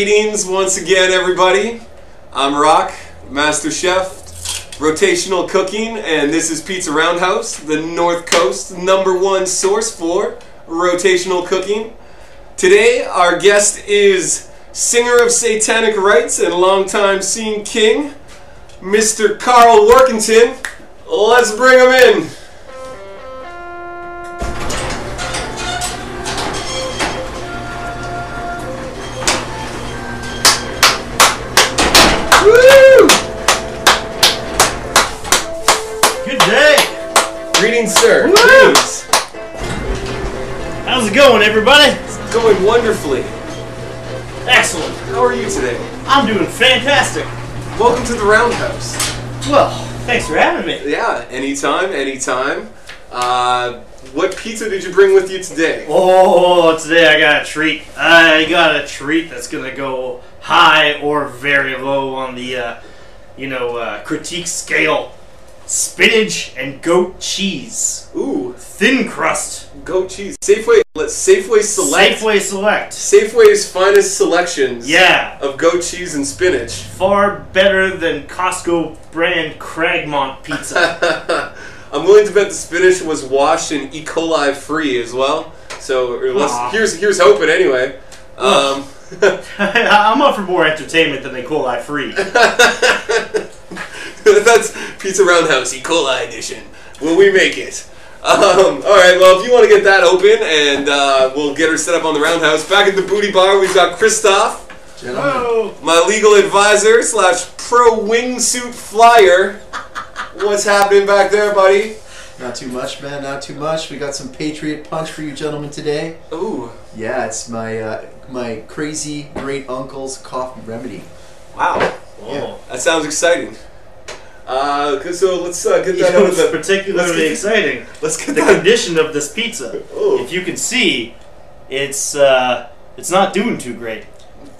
Greetings once again, everybody. I'm Rock, Master Chef, Rotational Cooking, and this is Pizza Roundhouse, the North Coast #1 source for rotational cooking. Today, our guest is singer of Satanic Rites and longtime scene king, Mr. Karl Workington. Let's bring him in. Greetings, sir. Woo! Greetings. How's it going, everybody? It's going wonderfully. Excellent. How are you today? I'm doing fantastic. Welcome to the Roundhouse. Well, thanks for having me. Yeah, anytime, anytime. What pizza did you bring with you today? Oh, today I got a treat. I got a treat that's gonna go high or very low on the, critique scale. Spinach and goat cheese. Ooh, Thin crust. goat cheese. Safeway Select. Safeway Select. Safeway's finest selections. Yeah. Of goat cheese and spinach. Far better than Costco brand Cragmont pizza. I'm willing to bet the spinach was washed and E. coli free as well. So here's hoping anyway. I'm up for more entertainment than E. coli free. That's Pizza Roundhouse E. coli edition. Will we make it? Alright, well, if you want to get that open, and we'll get her set up on the Roundhouse. Back at the Booty Bar, we've got Kristoff. Hello. My legal advisor / pro wingsuit flyer. What's happening back there, buddy? Not too much, man. Not too much. We got some Patriot Punch for you gentlemen today. Ooh. Yeah, it's my my crazy great uncle's cough remedy. Wow. Yeah. That sounds exciting. So let's get that out of the... particularly exciting. Let's get the that... condition of this pizza. Oh. If you can see, it's not doing too great.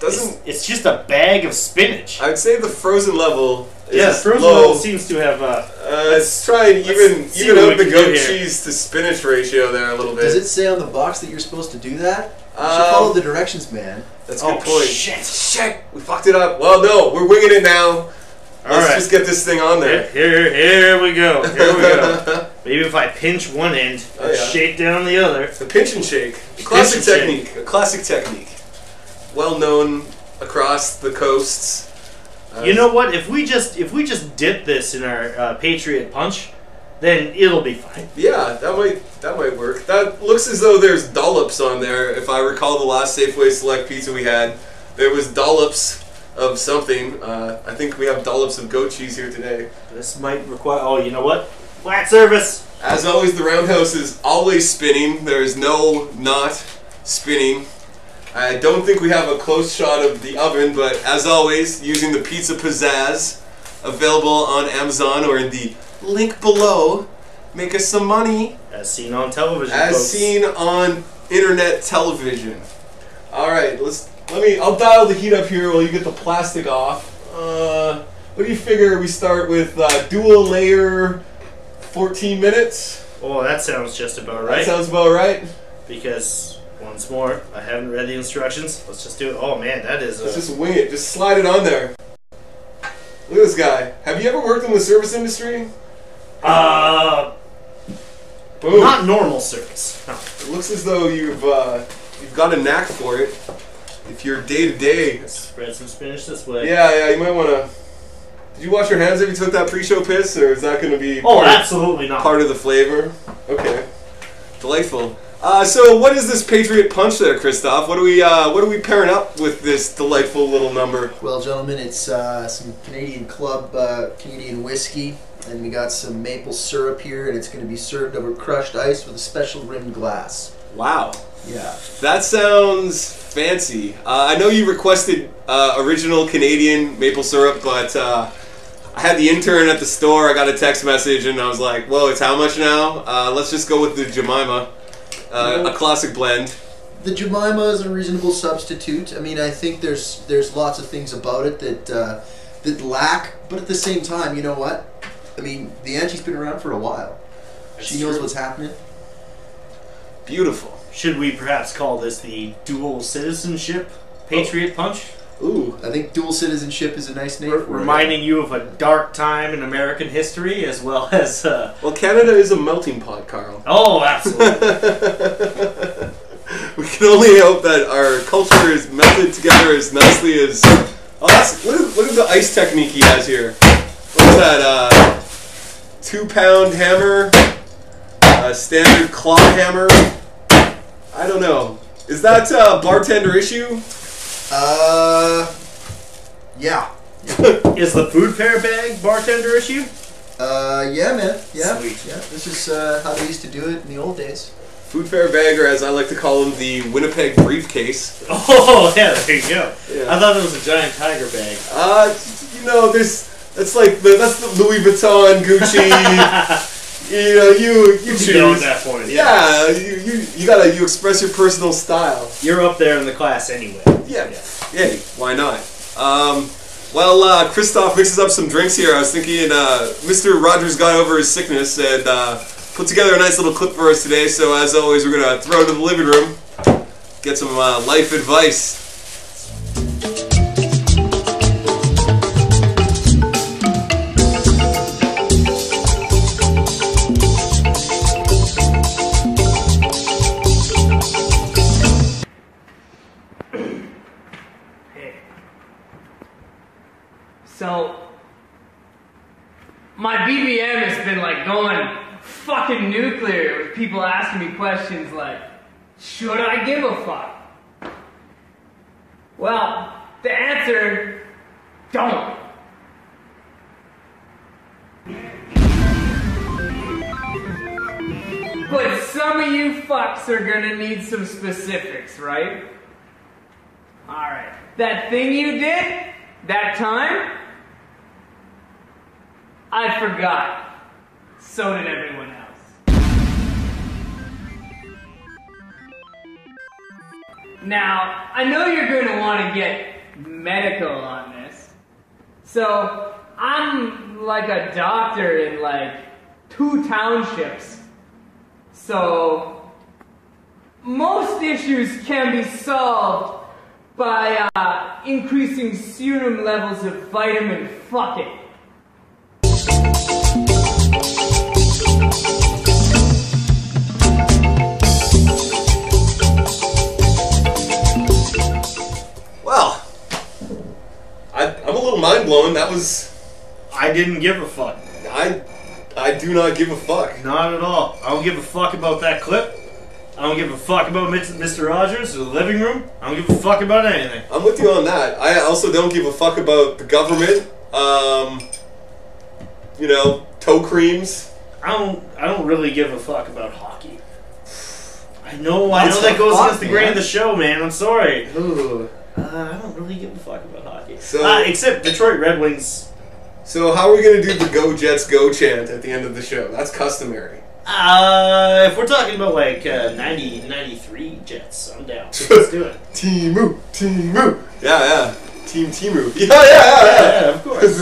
It's just a bag of spinach. I'd say the frozen level is yeah, frozen low. level seems to have. Let's try and even out the goat cheese to spinach ratio there a little bit. Does it say on the box that you're supposed to do that? You should follow the directions, man. That's a good point. Shit! We fucked it up. Well, no, we're winging it now. Let's just get this thing on there. Here we go. Here we go. Maybe if I pinch one end and shake down the other. The pinch and shake. A classic technique. A classic technique. Well known across the coasts. You know what? If we just dip this in our Patriot Punch, then it'll be fine. Yeah, that might work. That looks as though there's dollops on there. If I recall the last Safeway Select Pizza we had, there was dollops of something. I think we have dollops of goat cheese here today. This might require... Oh, you know what? Flat service! As always, the Roundhouse is always spinning. There is no not spinning. I don't think we have a close shot of the oven, but as always, using the Pizza Pizzazz, available on Amazon or in the link below. Make us some money. As seen on television, As folks. seen on internet television. Alright, I'll dial the heat up here while you get the plastic off. What do you figure we start with dual layer 14 minutes? Oh, that sounds just about right. That sounds about right. Because, once more, I haven't read the instructions. Let's just do it. Oh man, that is Let's just wing it. Just slide it on there. Look at this guy. Have you ever worked in the service industry? Boom. Not normal service. No. It looks as though you've got a knack for it. If you're day to day. Spread some spinach this way. Yeah, you might want to. Did you wash your hands if you took that pre-show piss, or is that going to be? Absolutely not. Part of the flavor. Okay, delightful. So what is this Patriot Punch there, Kristoff? What are we pairing up with this delightful little number? Well, gentlemen, it's some Canadian Club Canadian whiskey, and we got some maple syrup here, and it's going to be served over crushed ice with a special rimmed glass. Wow. Yeah. That sounds fancy. I know you requested original Canadian maple syrup, but I had the intern at the store. I got a text message, and I was like, "Whoa, it's how much now? Let's just go with the Jemima, a classic blend." The Jemima is a reasonable substitute. I mean, I think there's lots of things about it that lack, but at the same time, you know what? I mean, the Auntie's been around for a while. She knows what's happening. Beautiful. Should we perhaps call this the dual citizenship Patriot Punch? Ooh. I think dual citizenship is a nice name for it. Reminding you of a dark time in American history, as well as... Well, Canada is a melting pot, Carl. Oh, absolutely. We can only hope that our culture is melted together as nicely as... Oh, look at the ice technique he has here. What is that, 2-pound hammer? A standard claw hammer? I don't know. Is that a bartender issue? Yeah. Is the food pair bag bartender issue? Yeah, man. Yeah. Sweet. Yeah. This is how they used to do it in the old days. Food fair bag, or as I like to call them, the Winnipeg briefcase. Oh, yeah, there you go. Yeah. I thought it was a giant tiger bag. You know, that's the Louis Vuitton, Gucci. You know, you choose. Know at that point, yeah, you express your personal style. You're up there in the class anyway. Yeah. Hey, why not? While Kristoff mixes up some drinks here, I was thinking Mr. Rogers got over his sickness and put together a nice little clip for us today. So as always, we're gonna throw it to the living room, get some life advice. So, my BBM has been like going fucking nuclear with people asking me questions like, should I give a fuck? Well, the answer, don't. But some of you fucks are gonna need some specifics, right? Alright, that thing you did, that time, I forgot. So did everyone else. Now, I know you're going to want to get medical on this. So, I'm like a doctor in like 2 townships. So, most issues can be solved by increasing serum levels of vitamin fucking. Well, I'm a little mind blown. That was... I didn't give a fuck. I do not give a fuck. Not at all. I don't give a fuck about that clip. I don't give a fuck about Mr. Rogers or the living room. I don't give a fuck about anything. I'm with you on that. I also don't give a fuck about the government. You know, toe creams. I don't really give a fuck about hockey. I know that goes fuck, against the grain man? of the show, man. I'm sorry. Ooh. I don't really give a fuck about hockey. So, except Detroit Red Wings. So how are we going to do the Go Jets Go chant at the end of the show? That's customary. If we're talking about like 90, 93 Jets, I'm down. Let's do it. Timu, Timu. Yeah. Team Timu. Yeah, of course.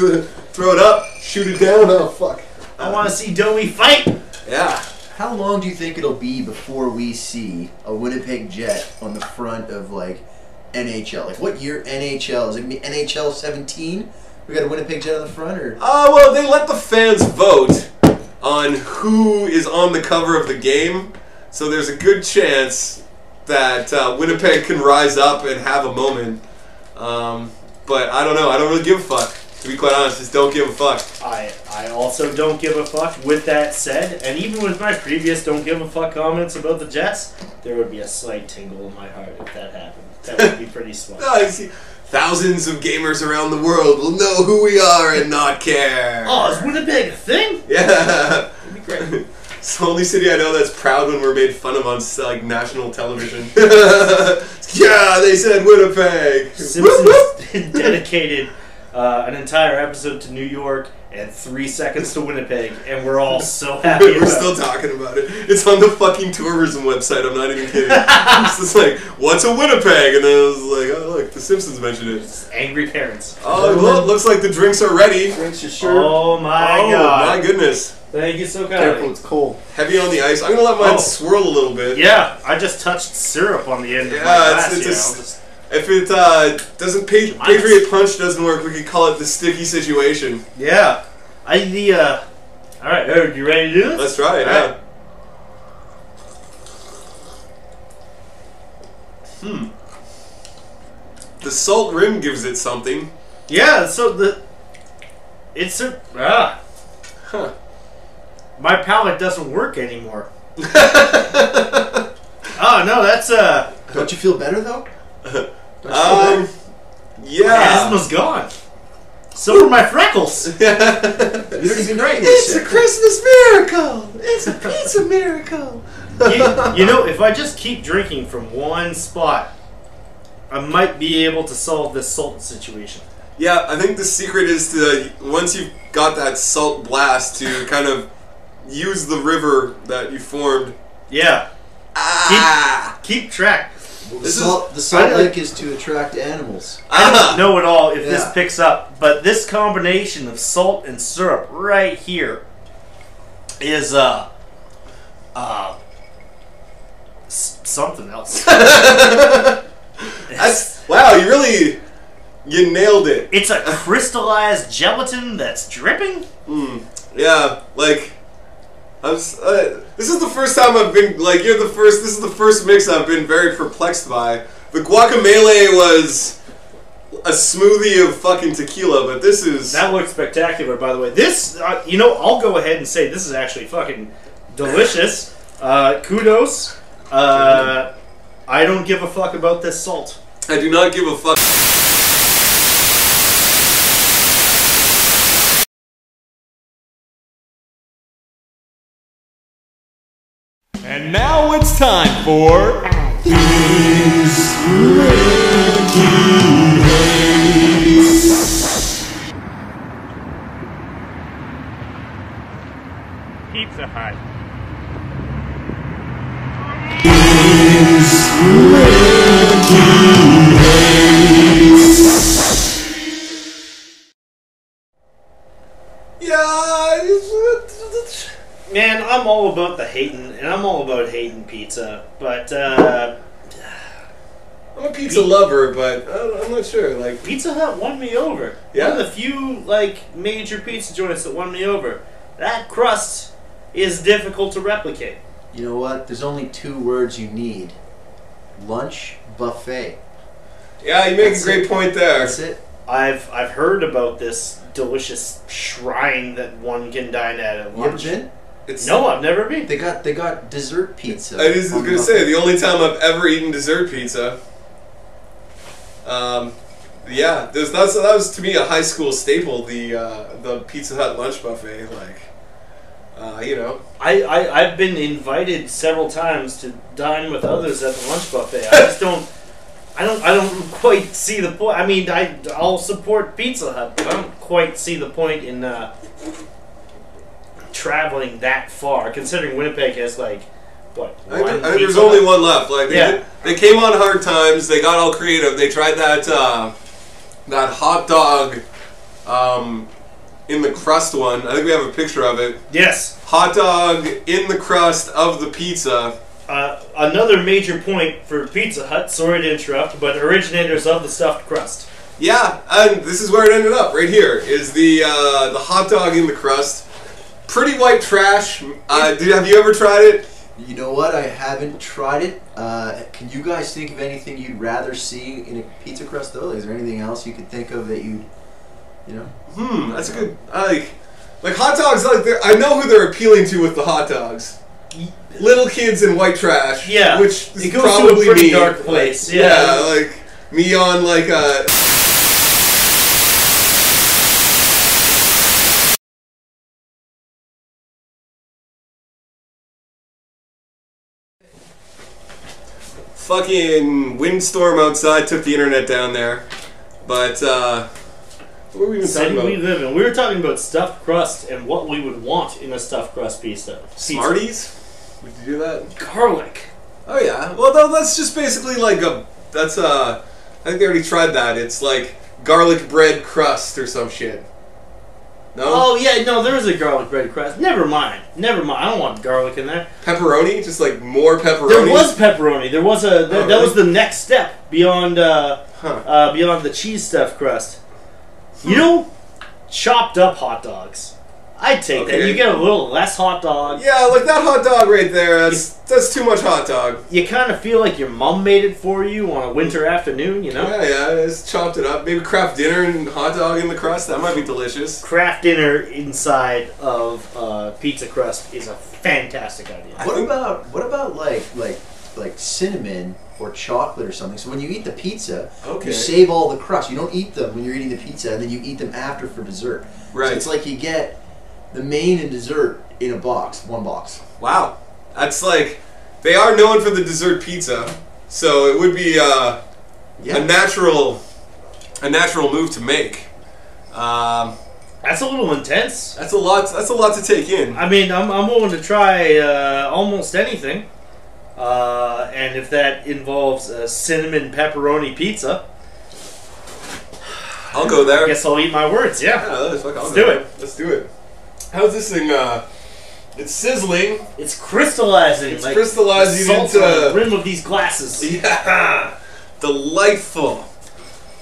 Throw it up, shoot it down. Oh, fuck. I want to see Domi fight. Yeah. How long do you think it'll be before we see a Winnipeg Jet on the front of like NHL? Like what year NHL? Is it NHL 17? We got a Winnipeg Jet on the front, or? Well, they let the fans vote on who is on the cover of the game, so there's a good chance that Winnipeg can rise up and have a moment. But I don't know. I don't really give a fuck. To be quite honest, just don't give a fuck. I also don't give a fuck. With that said, and even with my previous don't give a fuck comments about the Jets, there would be a slight tingle in my heart if that happened. That would be pretty smart. No, you see, thousands of gamers around the world will know who we are and not care. Oh, is Winnipeg a thing? Yeah. That'd be great. It's the only city I know that's proud when we're made fun of on like national television. Yeah, they said Winnipeg. Simpsons dedicated an entire episode to New York and 3 seconds to Winnipeg, and we're all so happy We're about still it. talking about it. It's on the fucking tourism website. I'm not even kidding. It's just like, what's a Winnipeg? And then I was like, oh look, The Simpsons mentioned it. Angry parents. Oh, well, it looks like the drinks are ready. Drinks are sure. Oh my god. My goodness. Thank you so Careful, kindly. it's cold. Heavy on the ice. I'm gonna let mine swirl a little bit. Yeah, I just touched syrup on the end of my Yeah, glass. it's you a know, just If it doesn't Patriot Punch doesn't work, we could call it the sticky situation. Yeah. All right, Eric, you ready to do this? Let's try it. All Yeah. Right. The salt rim gives it something. Yeah. So Huh. my palate doesn't work anymore. Oh no, that's Don't you feel better though? Yeah. asthma's gone. So are my freckles. You don't even know you're It's a sick. Christmas miracle. It's a pizza miracle. you know, if I just keep drinking from one spot, I might be able to solve this salt situation. Yeah, I think the secret is to, once you've got that salt blast, to kind of use the river that you formed. Yeah. Ah! Keep track. The salt lick is to attract animals. I don't know at all if this Yeah. picks up, but this combination of salt and syrup right here is something else. Wow, you nailed it. It's a crystallized gelatin that's dripping. Yeah, like, this is the first time I've been, like, this is the first mix I've been very perplexed by. The guacamole was a smoothie of fucking tequila, but this is... That looks spectacular, by the way. This, I'll go ahead and say this is actually fucking delicious. Kudos. I don't give a fuck about this salt. I do not give a fuck. And now it's time for Pizza Hut. Man, I'm all about the hating, and I'm all about hating pizza, but I'm a pizza lover, but I'm not sure. Like, Pizza Hut won me over. Yeah? One of the few, major pizza joints that won me over. That crust is difficult to replicate. You know what? There's only 2 words you need. Lunch buffet. yeah, you make That's a great it. point there. That's it. I've heard about this delicious shrine that one can dine at You ever lunch. been? No, I've never been. They got dessert pizza. I was on the gonna say, buffet. the only time I've ever eaten dessert pizza. Yeah, that was to me a high school staple. The Pizza Hut lunch buffet, I've been invited several times to dine with others at the lunch buffet. I just don't quite see the point. I mean, I'll support Pizza Hut, but I don't quite see the point in traveling that far, considering Winnipeg has I one think there's Pizza only Hut? one left. Like, they came on hard times. They got all creative. They tried that hot dog in the crust one. I think we have a picture of it. Yes. Hot dog in the crust of the pizza. Another major point for Pizza Hut, sorry to interrupt, but originators of the stuffed crust. Yeah, and this is where it ended up. Right here is the hot dog in the crust. Pretty white trash. Have you ever tried it? You know what? I haven't tried it. Can you guys think of anything you'd rather see in a pizza crust, though? Is there anything else you could think of that you'd, That's a good. Like hot dogs. I know who they're appealing to with the hot dogs. Little kids in white trash. Yeah, which is it goes probably to a pretty me. dark place. Yeah, like me on like a. Fucking windstorm outside took the internet down there, but what were we even City talking we about? live in. We were talking about stuffed crust and what we would want in a stuffed crust pizza. Smarties? Would you do that? Garlic. Oh yeah. Well, no, that's just basically like I think they already tried that. It's like garlic bread crust or some shit. No? Oh, yeah, no, there is a garlic bread crust. Never mind. Never mind. I don't want garlic in there. Pepperoni? Just like more pepperoni? There was pepperoni. There was that really? was the next step beyond beyond the cheese stuffed crust. You know, chopped up hot dogs. I'd take that. You get a little less hot dog. Yeah, like that hot dog right there. That's too much hot dog. You kind of feel like your mom made it for you on a winter afternoon, you know? Yeah, just chopped it up. Maybe Kraft dinner and hot dog in the crust. That might be delicious. Kraft dinner inside of pizza crust is a fantastic idea. What about like cinnamon or chocolate or something? So when you eat the pizza, you save all the crust. You don't eat them when you're eating the pizza, and then you eat them after for dessert. Right. So it's like you get the main and dessert in a box, one box. Wow. That's like, they are known for the dessert pizza, so it would be a natural move to make. That's a little intense. That's a lot to take in. I mean, I'm willing to try almost anything. And if that involves a cinnamon pepperoni pizza, I'll go there. I guess I'll eat my words, yeah. Let's do it. Let's do it. How's this thing, it's sizzling. It's crystallizing. It's crystallizing salt into on the rim of these glasses. Yeah. Delightful.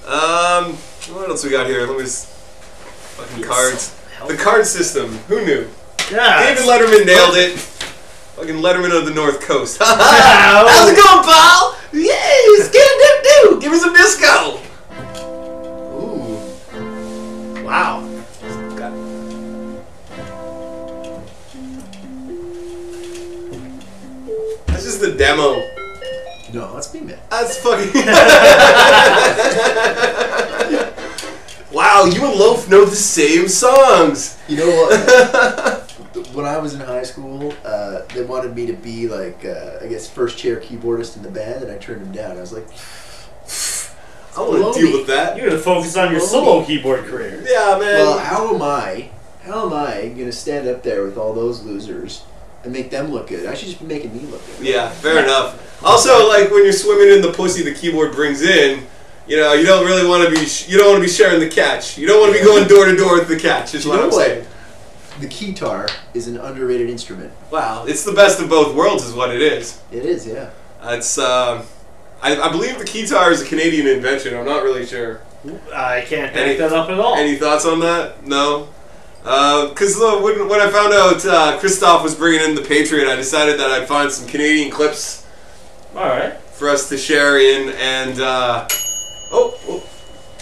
What else we got here? Let me just... Fucking cards. The card system. Who knew? Yeah. David Letterman nailed it. Fucking Letterman of the North Coast. How's it going, pal? Yay! Scan-dip-doo! Give me some disco! Ooh. Wow. Got it. That's just the demo. No, that's me, man. That's fucking... Wow, you and Loaf know the same songs. You know what? When I was in high school, they wanted me to be like, I guess, first chair keyboardist in the band, and I turned them down. I was like, I don't want to deal with that. You're going to focus on your solo keyboard career. Yeah, man. well, how am I going to stand up there with all those losers and make them look good? I should just be making me look good. Yeah, fair enough. Also, like when you're swimming in the pussy the keyboard brings in, you know, you don't really want to be. You don't want to be sharing the catch. You don't want to be going door to door with the catch. Is what I'm saying. The guitar is an underrated instrument. Wow, it's the best of both worlds, is what it is. It is, yeah. It's. I believe the guitar is a Canadian invention. I'm not really sure. I can't back that up at all. Any thoughts on that? No. Because when I found out Kristoff was bringing in the Patriot, I decided that I'd find some Canadian clips. All right. For us to share in, and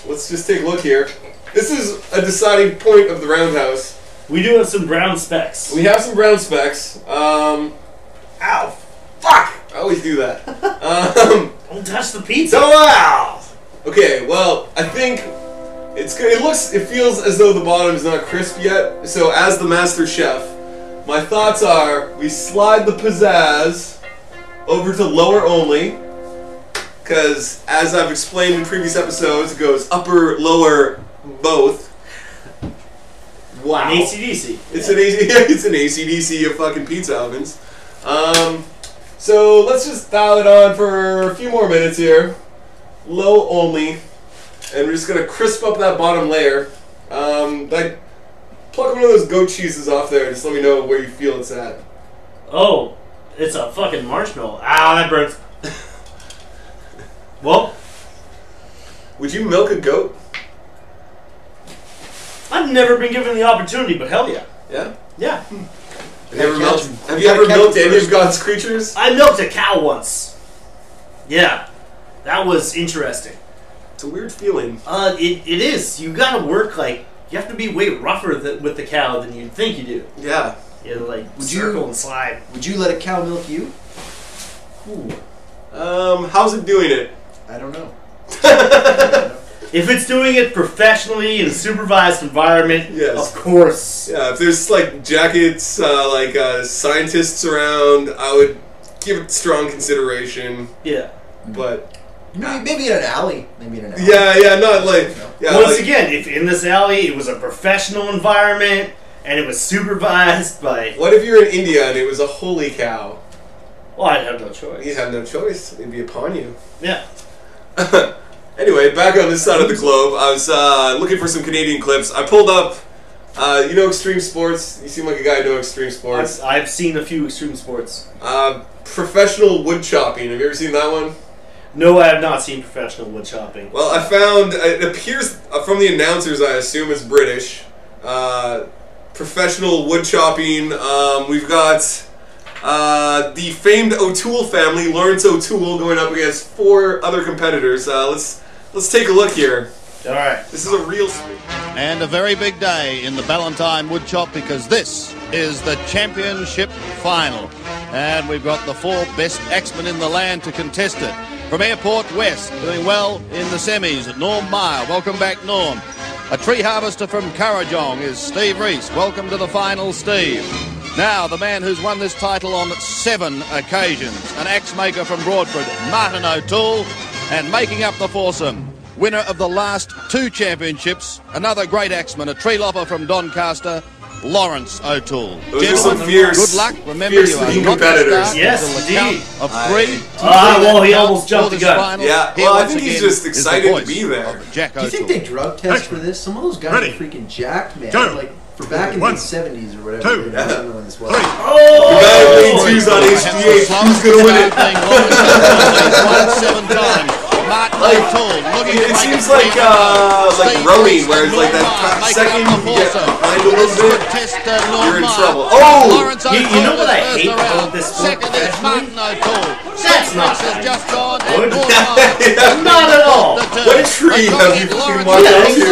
let's just take a look here. This is a deciding point of the Roundhouse. We do have some brown specks. We have some brown specks. Ow, fuck! I always do that. Don't touch the pizza. Wow. Okay, well, I think it's good. It feels as though the bottom is not crisp yet. So, as the master chef, my thoughts are: we slide the pizzazz over to lower only, because as I've explained in previous episodes, it goes upper, lower, both. Wow. An AC/DC. It's an AC/DC of fucking pizza ovens. So let's just dial it on for a few more minutes here. Low only. And we're just gonna crisp up that bottom layer. Like, pluck one of those goat cheeses off there and just let me know where you feel it's at. Oh, it's a fucking marshmallow. Ow, that burns. Well, would you milk a goat? I've never been given the opportunity, but hell yeah. Yeah? Yeah. Have you ever milked any of God's creatures? I milked a cow once. Yeah. That was interesting. It's a weird feeling. It is. You gotta work, like, you have to be way rougher with the cow than you'd think you do. Yeah. You know, like, circle and slide. Would you let a cow milk you? Ooh. How's it doing it? I don't know. If it's doing it professionally in a supervised environment, yes. Of course. Yeah, if there's like jackets, scientists around, I would give it strong consideration. Yeah. But maybe in an alley. Yeah, not like. Yeah, once again, if in this alley it was a professional environment and it was supervised by. What if you're in India and it was a holy cow? Well, I'd have no choice. You'd have no choice. It'd be upon you. Yeah. Anyway, back on this side of the globe, I was looking for some Canadian clips. I pulled up You know extreme sports? You seem like a guy who knows extreme sports. I've seen a few extreme sports. Professional wood chopping. Have you ever seen that one? No, I have not seen professional wood chopping. Well, I found, it appears from the announcers, I assume it's British. Professional wood chopping. We've got the famed O'Toole family, Lawrence O'Toole, going up against 4 other competitors. Let's take a look here. All right. This is a real... And a very big day in the Ballantine Woodchop because this is the championship final. And we've got the 4 best axemen in the land to contest it. From Airport West, doing well in the semis, Norm Meyer. Welcome back, Norm. A tree harvester from Kurrajong is Steve Reese. Welcome to the final, Steve. Now, the man who's won this title on 7 occasions, an axe maker from Broadford, Martin O'Toole, and making up the foursome, winner of the last 2 championships, another great axeman, a tree lopper from Doncaster, Lawrence O'Toole. Those are some fierce, good luck. Remember, you are not competitors. Yes, until the count of 3. Well, he almost jumped the gun. Yeah, well, I think he's just excited to be there. Do you think they drug test for this? Some of those guys are freaking jacked, man. Like, for back in the 70s or whatever. I don't know when this was. Oh! Who's on HDH? Who's going to win it? 7 times. Martin O'Toole looking It seems like rowing, where it's like that second you get behind a little bit, you're in trouble. Oh! You know what I hate about this sport? Second is Martin O'Toole. That's not has just gone. good. And Not at all. What a tree have you fucking walked out to?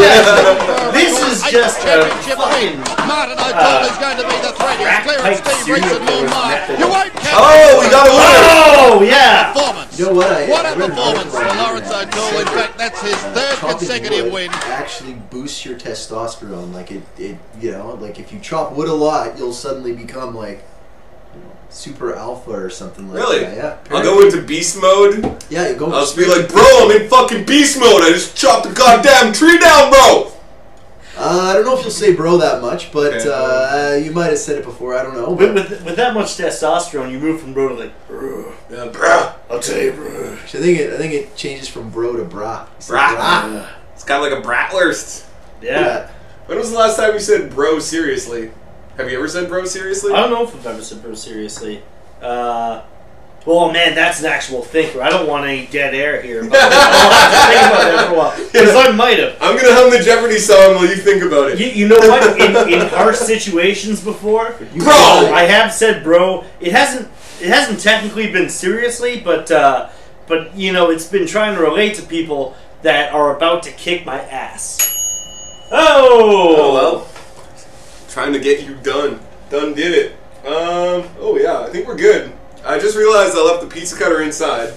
This is just a championship fucking Martin O'Toole is going to be the threat. He's clearing Steve Reese and Norm Meyer. You won't catch Oh, we got a winner! Oh, yeah! performance. You know what? What a performance for Lawrence O'Toole. In fact, that's his 3rd consecutive win. Actually boosts your testosterone. Like you know, like if you chop wood a lot, you'll suddenly become like, super alpha or something like Really? that. Yeah. I'll go into beast mode. Yeah, you go. I'll just be like, bro, I'm in fucking beast mode. I just chopped the goddamn tree down, bro. I don't know if you'll say bro that much, but you might have said it before. I don't know. With that much testosterone, you move from bro to like, bro. Yeah, bro. I'll tell you, bro. I think it changes from bro to bra. Brat. It's kind of like a bratwurst. Yeah. When was the last time you said bro seriously? Have you ever said bro seriously? I don't know if I've ever said bro seriously. Well, man, that's an actual thinker. I don't want any dead air here. But I'll have to think about that for a while. Because I might have. I'm going to hum the Jeopardy song while you think about it. You know what? In harsh situations before, Bro! I have said bro. It hasn't technically been seriously, but you know, it's been trying to relate to people that are about to kick my ass. Oh, well. Trying to get you done. Done did it. Oh yeah, I think we're good. I just realized I left the pizza cutter inside.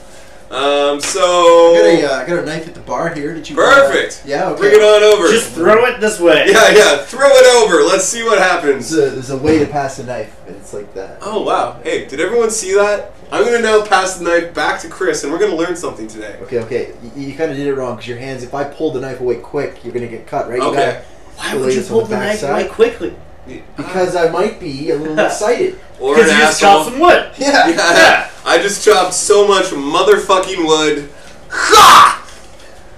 So... I got a knife at the bar here. Did you... Perfect. Yeah, okay. Bring it on over. Just throw it this way. Yeah, throw it over. Let's see what happens. There's a way to pass a knife, and it's like that. Oh, wow. Hey, did everyone see that? I'm going to now pass the knife back to Chris, and we're going to learn something today. Okay. You kind of did it wrong, because your hands, if I pull the knife away quick, you're going to get cut, right? Okay. Why would you pull the knife away quickly? Because I might be a little excited. Or an Because you just asshole. chopped some wood. Yeah. I just chopped so much motherfucking wood. Ha!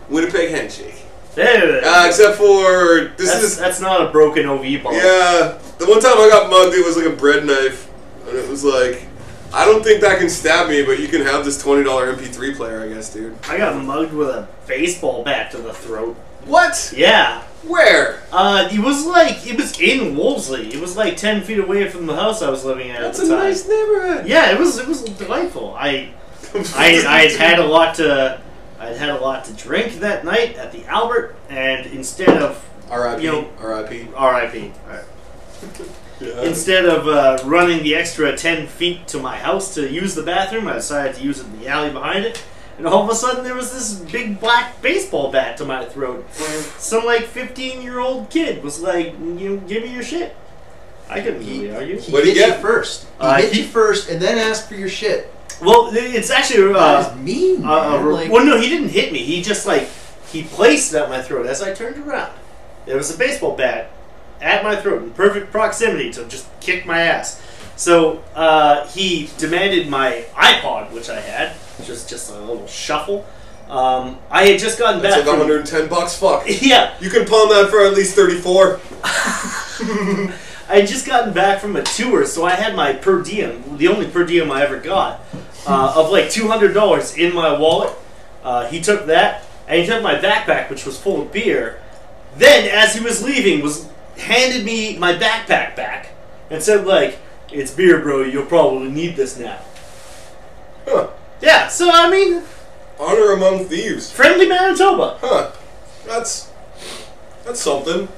Winnipeg handshake. Hey, Except for that's not a broken OV ball. Yeah, the one time I got mugged, it was like a bread knife, and it was like, I don't think that can stab me, but you can have this $20 MP3 player, I guess, dude. I got mugged with a baseball bat to the throat. What? Yeah. Where? It was in Wolseley. It was like 10 feet away from the house I was living at That's the time. a nice neighborhood. Yeah, it was delightful. I'd had a lot to drink that night at the Albert, and instead of R.I.P. R.I.P. R.I.P. Yeah. Instead of running the extra 10 feet to my house to use the bathroom, I decided to use it in the alley behind it. And all of a sudden, there was this big black baseball bat to my throat. Some, 15-year-old kid was like, give me your shit. I couldn't really argue. He What'd he hit get? you first. He hit you first and then asked for your shit. Well, it's actually... that is mean, man. Well, no, he didn't hit me. He just, he placed it at my throat as I turned around. There was a baseball bat at my throat in perfect proximity to just kick my ass. So, he demanded my iPod, which I had. Just a little shuffle. I had just gotten back That's like $110. Fuck. Yeah. You can pawn that for at least 34. I had just gotten back from a tour, so I had my per diem, the only per diem I ever got, of like $200 in my wallet. He took that, and he took my backpack, which was full of beer. Then, as he was leaving, handed me my backpack back and said, like, "It's beer, bro. You'll probably need this now." Huh. Yeah. So I mean, honor among thieves. Friendly Manitoba. Huh. That's something.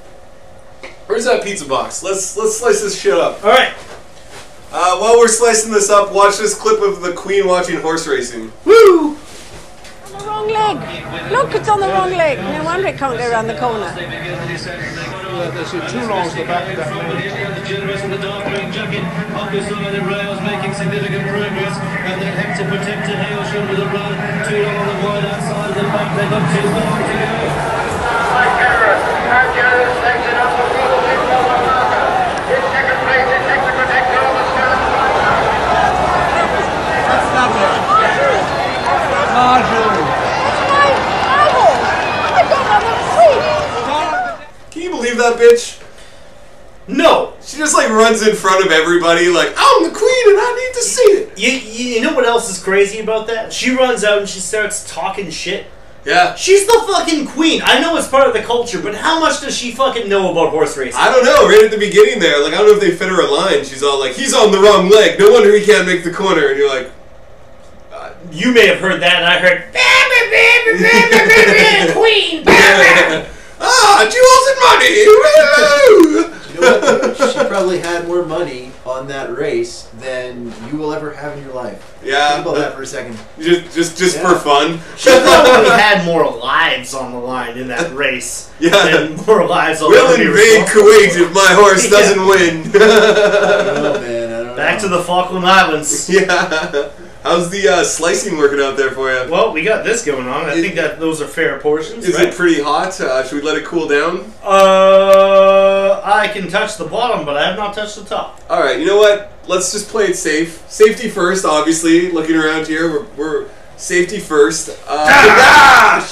Where's that pizza box? Let's slice this shit up. All right. While we're slicing this up, watch this clip of the Queen watching horse racing. Woo! On the wrong leg. Look, it's on the wrong leg. No wonder it can't go around the corner. There's two longs the back of that lane. The generous in the dark green jacket, up his side of rails, making significant progress. And then Hector Protector Hailsham with a run. Too long on the wide outside of the back. They've got too long to go. Can you believe that bitch? No. She just like runs in front of everybody like, I'm the queen and I need to see it. You know what else is crazy about that? She runs out and she starts talking shit. Yeah. She's the fucking queen. I know it's part of the culture, but how much does she fucking know about horse racing? I don't know. Right at the beginning there, like I don't know if they fit her a line. She's all like, he's on the wrong leg. No wonder he can't make the corner. And you're like, you may have heard that, and I heard, queen. Jewels and money. You know what? She probably had more money on that race than you will ever have in your life. Yeah. Think about that for a second. Just for fun. She probably had more lives on the line in that race. Yeah. Than more lives on we'll invade Kuwait if my horse doesn't win. I don't know, man. I don't know. Back to the Falkland Islands. Yeah. How's the slicing working out there for you? Well, we got this going on. I think that those are fair portions. Is right? it pretty hot? Should we let it cool down? I can touch the bottom, but I have not touched the top. All right. You know what? Let's just play it safe. Safety first, obviously. Looking around here, we're safety first.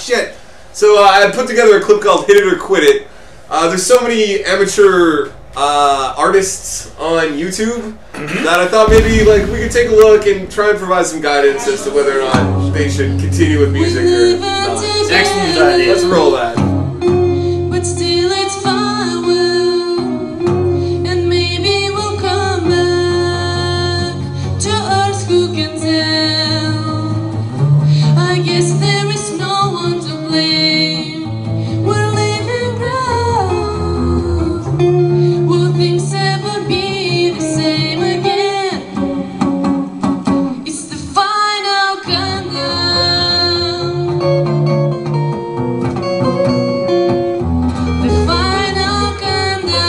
Shit. So I put together a clip called "Hit It or Quit It." There's so many amateur artists on YouTube that I thought maybe like we could take a look and try and provide some guidance as to whether or not they should continue with music or not. Excellent idea. Let's roll that. But still it's fine, and maybe we'll come back to earth, who can tell? I guess there is no one to blame. We're living proud. Will things ever be the same again? It's the final countdown. The final countdown.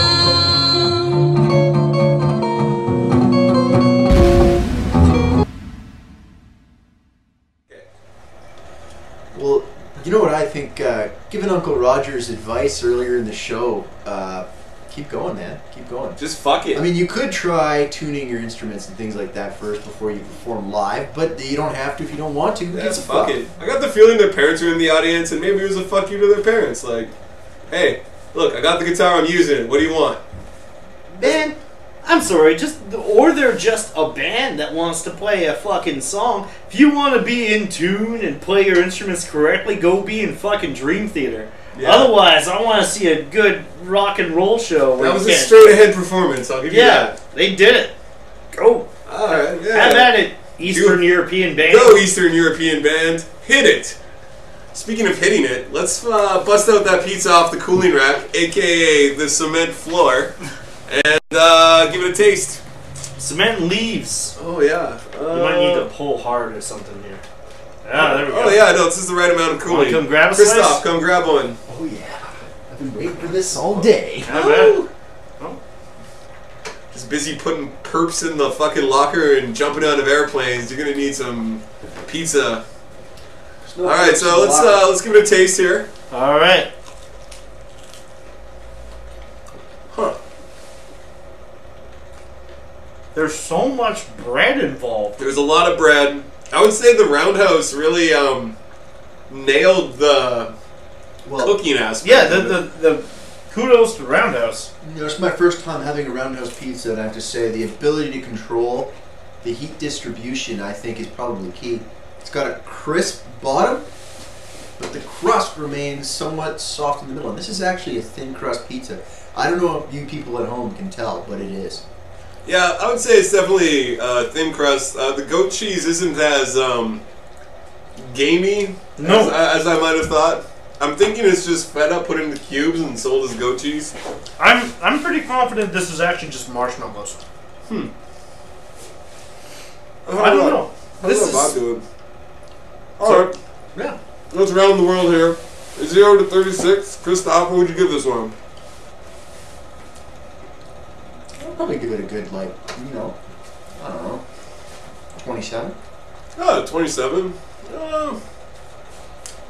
Well, you know what I think? Given Uncle Roger's advice earlier in the show, keep going, man. Keep going. Just fuck it. I mean, you could try tuning your instruments and things like that first before you perform live, but you don't have to if you don't want to. Who gives a fuck fuck? it. I got the feeling their parents were in the audience, and maybe it was a fuck you to their parents. Like, hey, look, I got the guitar, I'm using it. What do you want? Man, I'm sorry, or they're just a band that wants to play a fucking song. If you want to be in tune and play your instruments correctly, go be in fucking Dream Theater. Yeah. Otherwise, I want to see a good rock and roll show. That was a straight ahead performance, I'll give you that. They did it. Go. Alright, yeah. Have at it, Eastern European band. Go, Eastern European band. Hit it. Speaking of hitting it, let's bust out that pizza off the cooling rack, aka the cement floor, and give it a taste. Cement and leaves. Oh, yeah. You might need to pull hard or something here. Ah, there we go. Oh, yeah, no, this is the right amount of cooling. Come grab a Kristoff, slice? come grab one. Oh yeah, I've been waiting for this all day. Have it. Just busy putting perps in the fucking locker and jumping out of airplanes. You're gonna need some pizza. No all right, so let's give it a taste here. All right. Huh. There's so much bread involved. There's a lot of bread. I would say the Roundhouse really nailed the cooking aspect. Yeah, the kudos to Roundhouse. You know, it's my first time having a Roundhouse pizza, and I have to say the ability to control the heat distribution, I think, is probably key. It's got a crisp bottom, but the crust remains somewhat soft in the middle. And this is actually a thin crust pizza. I don't know if you people at home can tell, but it is. Yeah, I would say it's definitely thin crust. The goat cheese isn't as gamey as I might have thought. I'm thinking it's just feta put into cubes and sold as goat cheese. I'm pretty confident this is actually just marshmallows. I don't know. This is about doing. All right. Yeah. Let's round the world here. 0 to 36. Kristoff, what would you give this one? I'll probably give it a good, like, you know, I don't know, 27. 27.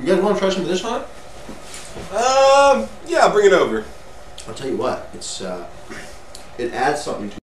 You guys want to try some of this hot? Yeah, bring it over. I'll tell you what, it adds something to